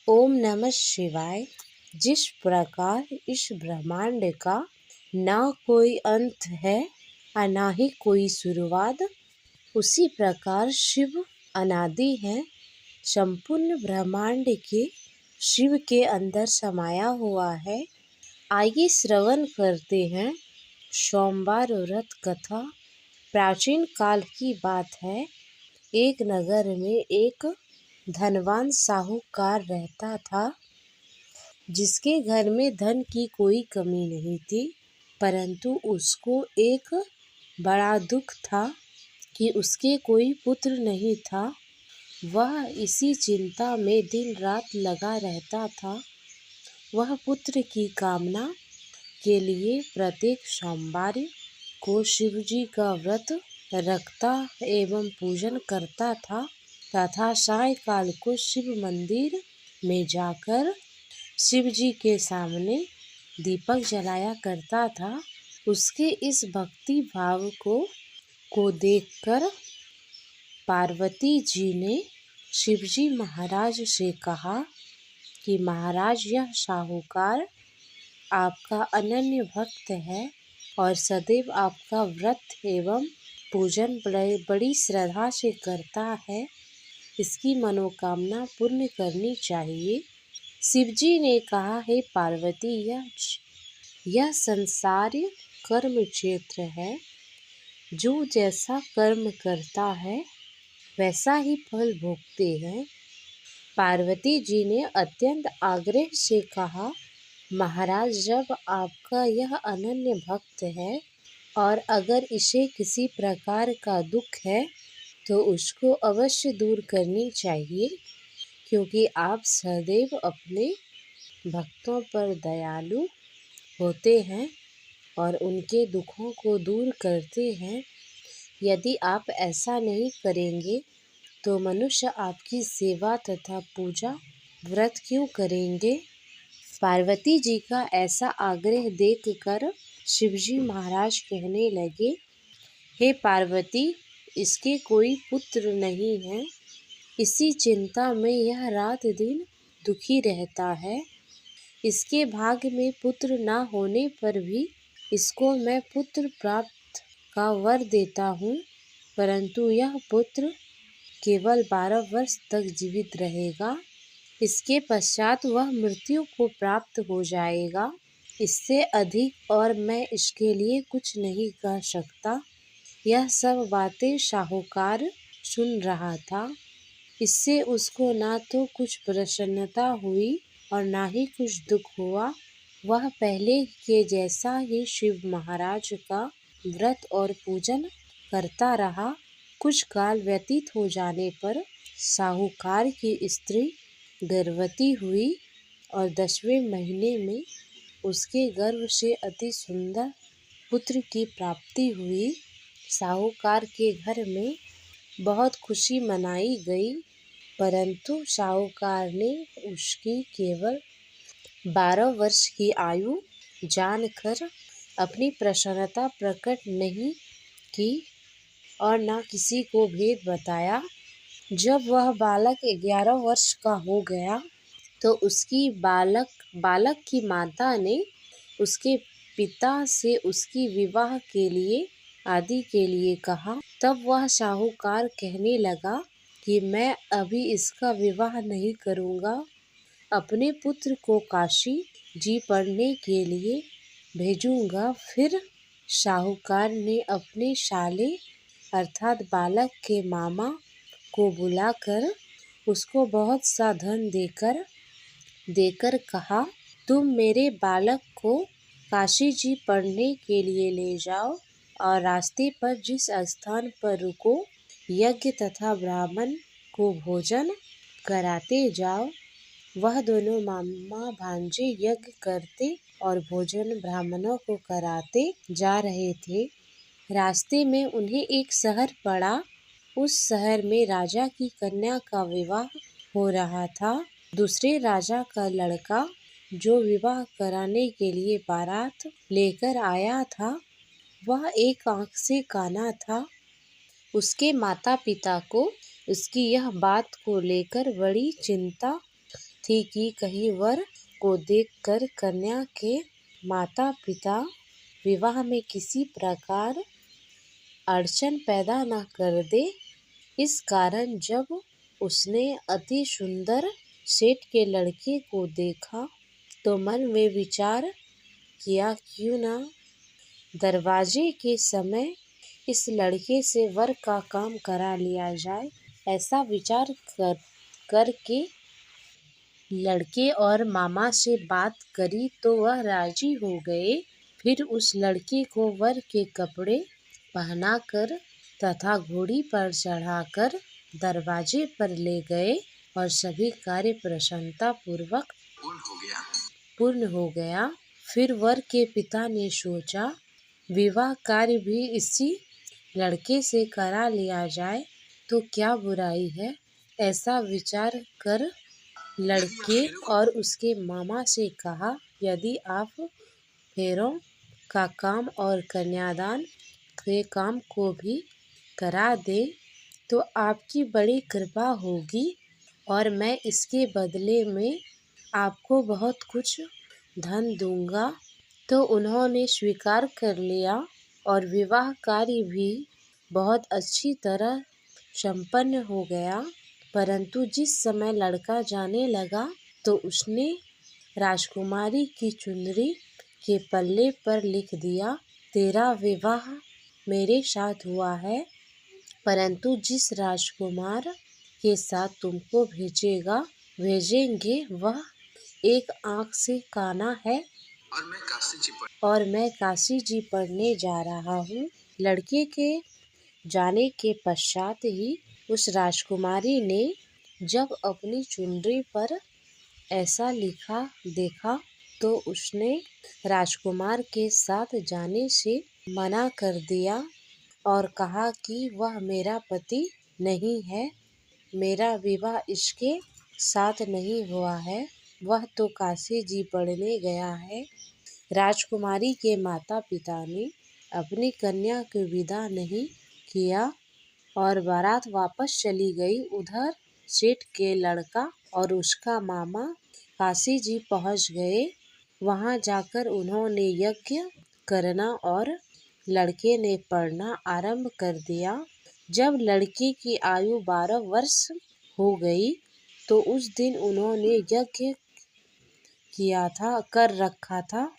ओम नमः शिवाय। जिस प्रकार इस ब्रह्मांड का ना कोई अंत है और ना ही कोई शुरुआत, उसी प्रकार शिव अनादि है। संपूर्ण ब्रह्मांड के शिव के अंदर समाया हुआ है। आइए श्रवण करते हैं सोमवार व्रत कथा। प्राचीन काल की बात है। एक नगर में एक धनवान साहूकार रहता था, जिसके घर में धन की कोई कमी नहीं थी। परंतु उसको एक बड़ा दुख था कि उसके कोई पुत्र नहीं था। वह इसी चिंता में दिन रात लगा रहता था। वह पुत्र की कामना के लिए प्रत्येक सोमवार को शिव जी का व्रत रखता एवं पूजन करता था तथा सायंकाल को शिव मंदिर में जाकर शिव जी के सामने दीपक जलाया करता था। उसके इस भक्ति भाव को देखकर पार्वती जी ने शिव जी महाराज से कहा कि महाराज, यह साहूकार आपका अनन्य भक्त है और सदैव आपका व्रत एवं पूजन बड़ी श्रद्धा से करता है। इसकी मनोकामना पूर्ण करनी चाहिए। शिवजी ने कहा, हे पार्वती, यह संसार कर्म क्षेत्र है। जो जैसा कर्म करता है वैसा ही फल भोगते हैं। पार्वती जी ने अत्यंत आग्रह से कहा, महाराज, जब आपका यह अनन्य भक्त है और अगर इसे किसी प्रकार का दुख है तो उसको अवश्य दूर करनी चाहिए, क्योंकि आप सदैव अपने भक्तों पर दयालु होते हैं और उनके दुखों को दूर करते हैं। यदि आप ऐसा नहीं करेंगे तो मनुष्य आपकी सेवा तथा पूजा व्रत क्यों करेंगे। पार्वती जी का ऐसा आग्रह देखकर शिवजी महाराज कहने लगे, हे पार्वती, इसके कोई पुत्र नहीं है। इसी चिंता में यह रात दिन दुखी रहता है। इसके भाग्य में पुत्र न होने पर भी इसको मैं पुत्र प्राप्त का वर देता हूँ, परंतु यह पुत्र केवल 12 वर्ष तक जीवित रहेगा। इसके पश्चात वह मृत्यु को प्राप्त हो जाएगा। इससे अधिक और मैं इसके लिए कुछ नहीं कह सकता। यह सब बातें साहूकार सुन रहा था। इससे उसको ना तो कुछ प्रसन्नता हुई और ना ही कुछ दुख हुआ। वह पहले के जैसा ही शिव महाराज का व्रत और पूजन करता रहा। कुछ काल व्यतीत हो जाने पर साहूकार की स्त्री गर्भवती हुई और 10वें महीने में उसके गर्भ से अति सुंदर पुत्र की प्राप्ति हुई। साहूकार के घर में बहुत खुशी मनाई गई, परंतु साहूकार ने उसकी केवल 12 वर्ष की आयु जानकर अपनी प्रसन्नता प्रकट नहीं की और न किसी को भेद बताया। जब वह बालक 11 वर्ष का हो गया तो उसकी बालक की माता ने उसके पिता से उसकी विवाह के लिए आदि के लिए कहा। तब वह साहूकार कहने लगा कि मैं अभी इसका विवाह नहीं करूँगा। अपने पुत्र को काशी जी पढ़ने के लिए भेजूँगा। फिर साहूकार ने अपने साले अर्थात बालक के मामा को बुलाकर उसको बहुत सा धन देकर कहा, तुम मेरे बालक को काशी जी पढ़ने के लिए ले जाओ और रास्ते पर जिस स्थान पर रुको, यज्ञ तथा ब्राह्मण को भोजन कराते जाओ। वह दोनों मामा भांजे यज्ञ करते और भोजन ब्राह्मणों को कराते जा रहे थे। रास्ते में उन्हें एक शहर पड़ा। उस शहर में राजा की कन्या का विवाह हो रहा था। दूसरे राजा का लड़का जो विवाह कराने के लिए बारात लेकर आया था, वह एक आंख से काना था। उसके माता पिता को उसकी यह बात को लेकर बड़ी चिंता थी कि कहीं वर को देखकर कन्या के माता पिता विवाह में किसी प्रकार अड़चन पैदा न कर दे। इस कारण जब उसने अति सुंदर सेठ के लड़के को देखा तो मन में विचार किया, क्यों न दरवाजे के समय इस लड़के से वर का काम करा लिया जाए। ऐसा विचार करके लड़के और मामा से बात करी तो वह राजी हो गए। फिर उस लड़के को वर के कपड़े पहनाकर तथा घोड़ी पर चढ़ाकर दरवाजे पर ले गए और सभी कार्य प्रसन्नता पूर्वक पूर्ण हो गया। फिर वर के पिता ने सोचा, विवाह कार्य भी इसी लड़के से करा लिया जाए तो क्या बुराई है। ऐसा विचार कर लड़के और उसके मामा से कहा, यदि आप फेरों का काम और कन्यादान के काम को भी करा दे तो आपकी बड़ी कृपा होगी और मैं इसके बदले में आपको बहुत कुछ धन दूंगा। तो उन्होंने स्वीकार कर लिया और विवाह कार्य भी बहुत अच्छी तरह संपन्न हो गया। परंतु जिस समय लड़का जाने लगा तो उसने राजकुमारी की चुनरी के पल्ले पर लिख दिया, तेरा विवाह मेरे साथ हुआ है, परंतु जिस राजकुमार के साथ तुमको भेजेंगे वह एक आँख से काना है और मैं काशी जी पढ़ने जा रहा हूँ। लड़के के जाने के पश्चात ही उस राजकुमारी ने जब अपनी चुनरी पर ऐसा लिखा देखा तो उसने राजकुमार के साथ जाने से मना कर दिया और कहा कि वह मेरा पति नहीं है, मेरा विवाह इसके साथ नहीं हुआ है, वह तो काशी जी पढ़ने गया है। राजकुमारी के माता पिता ने अपनी कन्या को विदा नहीं किया और बारात वापस चली गई। उधर सेठ के लड़का और उसका मामा काशी जी पहुंच गए। वहां जाकर उन्होंने यज्ञ करना और लड़के ने पढ़ना आरंभ कर दिया। जब लड़के की आयु 12 वर्ष हो गई तो उस दिन उन्होंने यज्ञ कर रखा था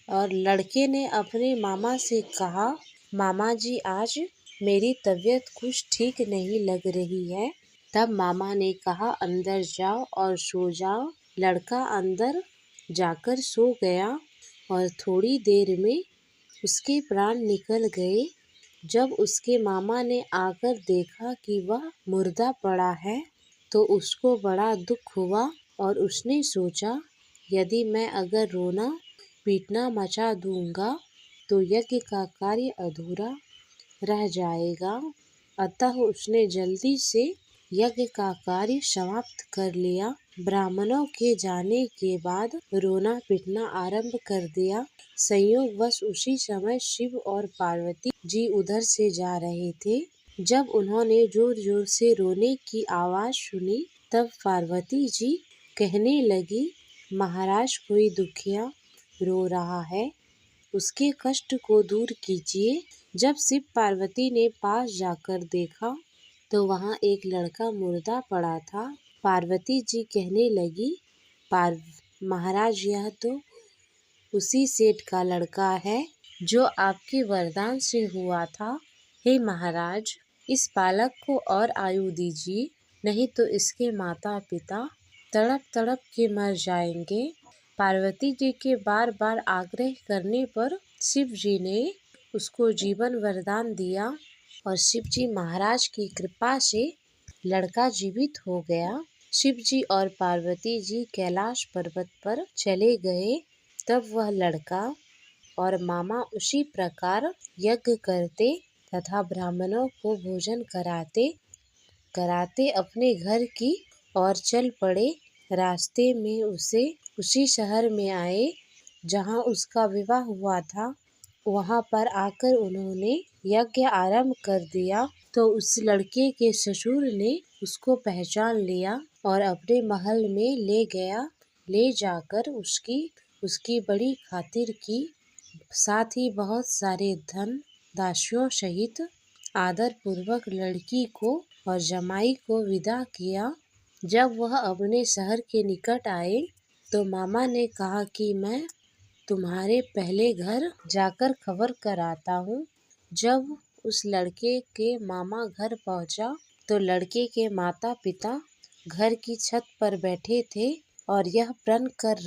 और लड़के ने अपने मामा से कहा, मामा जी आज मेरी तबीयत कुछ ठीक नहीं लग रही है। तब मामा ने कहा, अंदर जाओ और सो जाओ। लड़का अंदर जाकर सो गया और थोड़ी देर में उसके प्राण निकल गए। जब उसके मामा ने आकर देखा कि वह मुर्दा पड़ा है तो उसको बड़ा दुख हुआ और उसने सोचा, यदि मैं अगर रोना पीटना मचा दूंगा तो यज्ञ का कार्य अधूरा रह जाएगा। अतः उसने जल्दी से यज्ञ का कार्य समाप्त कर लिया। ब्राह्मणों के जाने के बाद रोना पीटना आरंभ कर दिया। संयोगवश उसी समय शिव और पार्वती जी उधर से जा रहे थे। जब उन्होंने जोर जोर से रोने की आवाज सुनी तब पार्वती जी कहने लगी, महाराज कोई दुखिया रो रहा है, उसके कष्ट को दूर कीजिए। जब शिव पार्वती ने पास जाकर देखा तो वहाँ एक लड़का मुर्दा पड़ा था। पार्वती जी कहने लगी, महाराज यह तो उसी सेठ का लड़का है जो आपके वरदान से हुआ था। हे महाराज, इस बालक को और आयु दीजिए, नहीं तो इसके माता पिता तड़प तड़प के मर जाएंगे। पार्वती जी के बार बार आग्रह करने पर शिव जी ने उसको जीवन वरदान दिया और शिव जी महाराज की कृपा से लड़का जीवित हो गया। शिव जी और पार्वती जी कैलाश पर्वत पर चले गए। तब वह लड़का और मामा उसी प्रकार यज्ञ करते तथा ब्राह्मणों को भोजन कराते कराते अपने घर की ओर चल पड़े। रास्ते में उसी शहर में आए जहाँ उसका विवाह हुआ था। वहाँ पर आकर उन्होंने यज्ञ आरंभ कर दिया। तो उस लड़के के ससुर ने उसको पहचान लिया और अपने महल में ले गया। ले जाकर उसकी बड़ी खातिर की, साथ ही बहुत सारे धन दासियों सहित आदर पूर्वक लड़की को और जमाई को विदा किया। जब वह अपने शहर के निकट आए तो मामा ने कहा कि मैं तुम्हारे पहले घर जाकर खबर कर आता हूँ। जब उस लड़के के मामा घर पहुँचा तो लड़के के माता पिता घर की छत पर बैठे थे और यह प्रण कर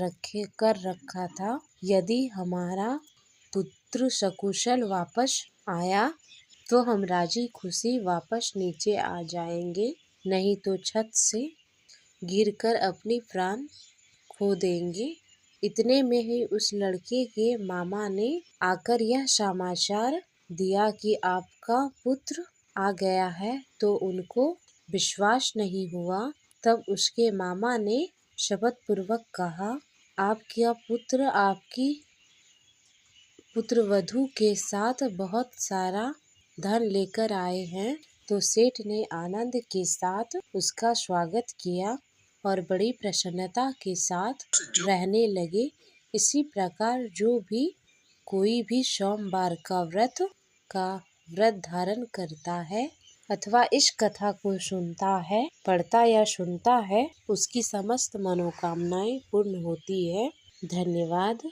रखा था, यदि हमारा पुत्र सकुशल वापस आया तो हम राजी खुशी वापस नीचे आ जाएंगे, नहीं तो छत से गिरकर अपनी प्राण खो देंगे। इतने में ही उस लड़के के मामा ने आकर यह समाचार दिया कि आपका पुत्र आ गया है, तो उनको विश्वास नहीं हुआ। तब उसके मामा ने शपथ पूर्वक कहा, आपका पुत्र आपकी पुत्रवधू के साथ बहुत सारा धन लेकर आए हैं। तो सेठ ने आनंद के साथ उसका स्वागत किया और बड़ी प्रसन्नता के साथ रहने लगे। इसी प्रकार जो भी कोई भी सोमवार का व्रत धारण करता है अथवा इस कथा को सुनता है, पढ़ता या सुनता है, उसकी समस्त मनोकामनाएं पूर्ण होती है। धन्यवाद।